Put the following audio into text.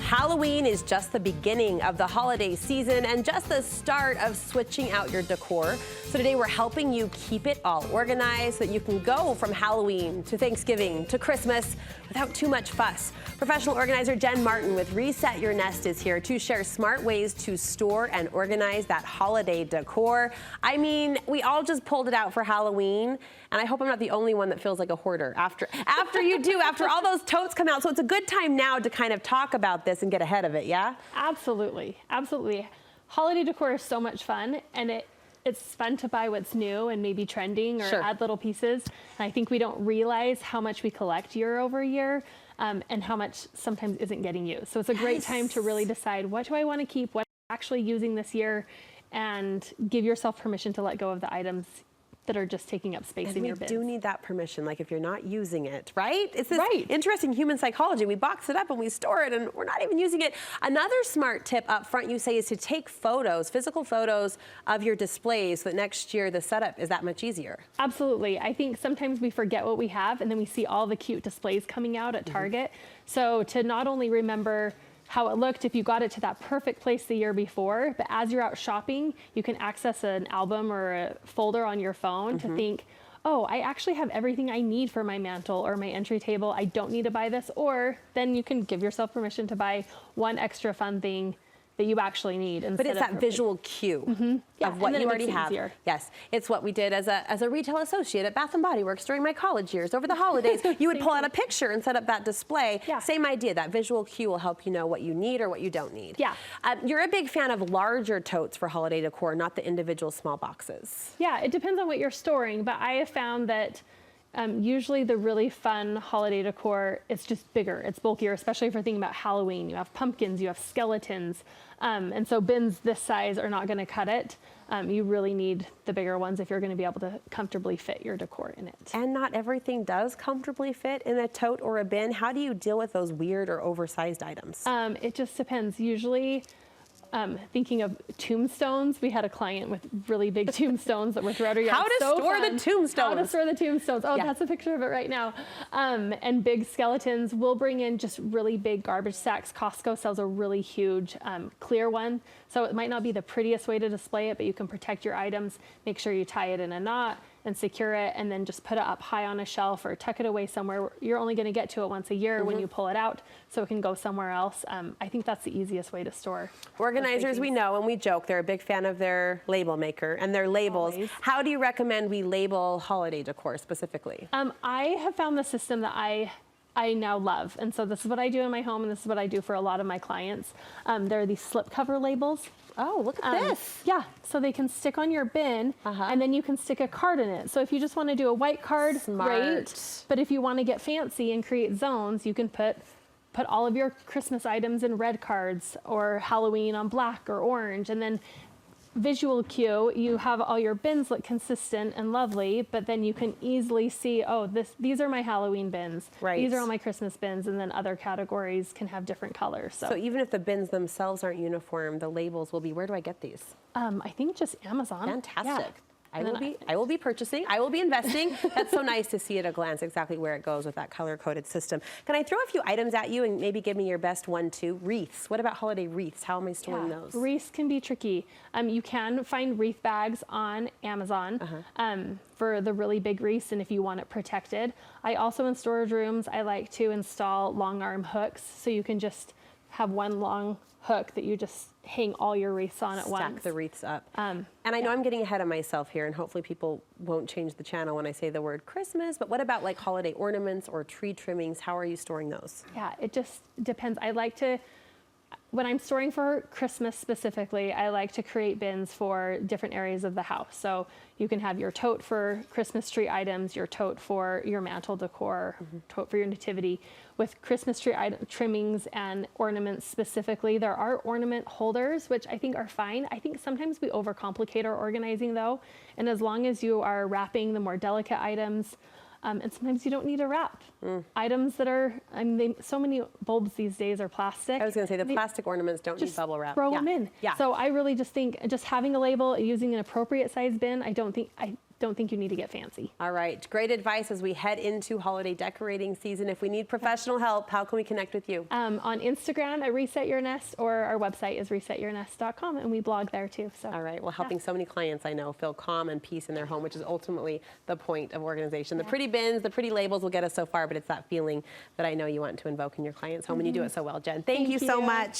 Halloween is just the beginning of the holiday season and just the start of switching out your decor. So today we're helping you keep it all organized so that you can go from Halloween to Thanksgiving to Christmas without too much fuss. Professional organizer Jen Martin with Reset Your Nest is here to share smart ways to store and organize that holiday decor. I mean, we all just pulled it out for Halloween, and I hope I'm not the only one that feels like a hoarder after all those totes come out. So it's a good time now to kind of talk about this and get ahead of it, yeah? Absolutely, absolutely. Holiday decor is so much fun, and it's fun to buy what's new and maybe trending or add little pieces. And I think we don't realize how much we collect year over year and how much sometimes isn't getting used. So it's a great time to really decide, what do I want to keep, what I'm actually using this year, and give yourself permission to let go of the items that are just taking up space in your bins. We do need that permission, like if you're not using it, right? It's this interesting human psychology. We box it up and we store it and we're not even using it. Another smart tip up front you say is to take photos, physical photos of your displays so that next year the setup is that much easier. Absolutely. I think sometimes we forget what we have and then we see all the cute displays coming out at Target. So to not only remember how it looked if you got it to that perfect place the year before, but as you're out shopping, you can access an album or a folder on your phone to think, oh, I actually have everything I need for my mantle or my entry table. I don't need to buy this. Or then you can give yourself permission to buy one extra fun thing that you actually need. But it's that visual cue of what you already have. Yes, it's what we did as a retail associate at Bath & Body Works during my college years. Over the holidays, you would pull out a picture and set up that display. Same idea, that visual cue will help you know what you need or what you don't need. You're a big fan of larger totes for holiday decor, not the individual small boxes. Yeah, it depends on what you're storing, but I have found that usually the really fun holiday decor, it's just bigger, it's bulkier, especially if you're thinking about Halloween. You have pumpkins, you have skeletons, and so bins this size are not going to cut it. You really need the bigger ones if you're going to be able to comfortably fit your decor in it. And not everything does comfortably fit in a tote or a bin. How do you deal with those weird or oversized items? It just depends. Usually, thinking of tombstones, we had a client with really big tombstones that were throughout our yard. How to store the tombstones. How to store the tombstones. Oh, that's a picture of it right now. And big skeletons. We'll bring in just really big garbage sacks. Costco sells a really huge clear one. So it might not be the prettiest way to display it, but you can protect your items. Make sure you tie it in a knot and secure it, and then just put it up high on a shelf or tuck it away somewhere. You're only going to get to it once a year when you pull it out, so it can go somewhere else. I think that's the easiest way to store. Organizers, we know, and we joke, they're a big fan of their label maker and their labels. Always. How do you recommend we label holiday decor specifically? I have found the system that I now love. And so this is what I do in my home, and this is what I do for a lot of my clients. There are these slip cover labels. Oh, look at this. Yeah, so they can stick on your bin, and then you can stick a card in it. So if you just want to do a white card, great. But if you want to get fancy and create zones, you can put all of your Christmas items in red cards, or Halloween on black or orange, and then visual cue, you have all your bins look consistent and lovely, but then you can easily see, oh, these are my Halloween bins. These are all my Christmas bins, and then other categories can have different colors. So even if the bins themselves aren't uniform, the labels will be, where do I get these? I think just Amazon. Fantastic. I will be purchasing, I will be investing. That's so nice to see at a glance exactly where it goes with that color-coded system. Can I throw a few items at you and maybe give me your best one, too? Wreaths. What about holiday wreaths? How am I storing those? Wreaths can be tricky. You can find wreath bags on Amazon for the really big wreaths, and if you want it protected. I also, in storage rooms, I like to install long arm hooks, so you can just have one long hook that you just hang all your wreaths on at once. Stack the wreaths up. And I know I'm getting ahead of myself here, and hopefully people won't change the channel when I say the word Christmas, but what about like holiday ornaments or tree trimmings? How are you storing those? Yeah, it just depends. I like to, when I'm storing for Christmas specifically, I like to create bins for different areas of the house. So you can have your tote for Christmas tree items, your tote for your mantle decor, tote for your nativity. With Christmas tree trimmings and ornaments specifically, there are ornament holders, which I think are fine. I think sometimes we overcomplicate our organizing though. And as long as you are wrapping the more delicate items, and sometimes you don't need a wrap. Items that are, so many bulbs these days are plastic. I was going to say, the plastic ornaments don't need bubble wrap. Throw them in. So I really just think just having a label, using an appropriate size bin, I don't think you need to get fancy. All right, great advice as we head into holiday decorating season. If we need professional help, how can we connect with you? On Instagram at Reset Your Nest, or our website is resetyournest.com, and we blog there too. So. All right, well, helping so many clients I know feel calm and peace in their home, which is ultimately the point of organization. The pretty bins, the pretty labels will get us so far, but it's that feeling that I know you want to invoke in your client's home, and you do it so well, Jen. Thank you so much.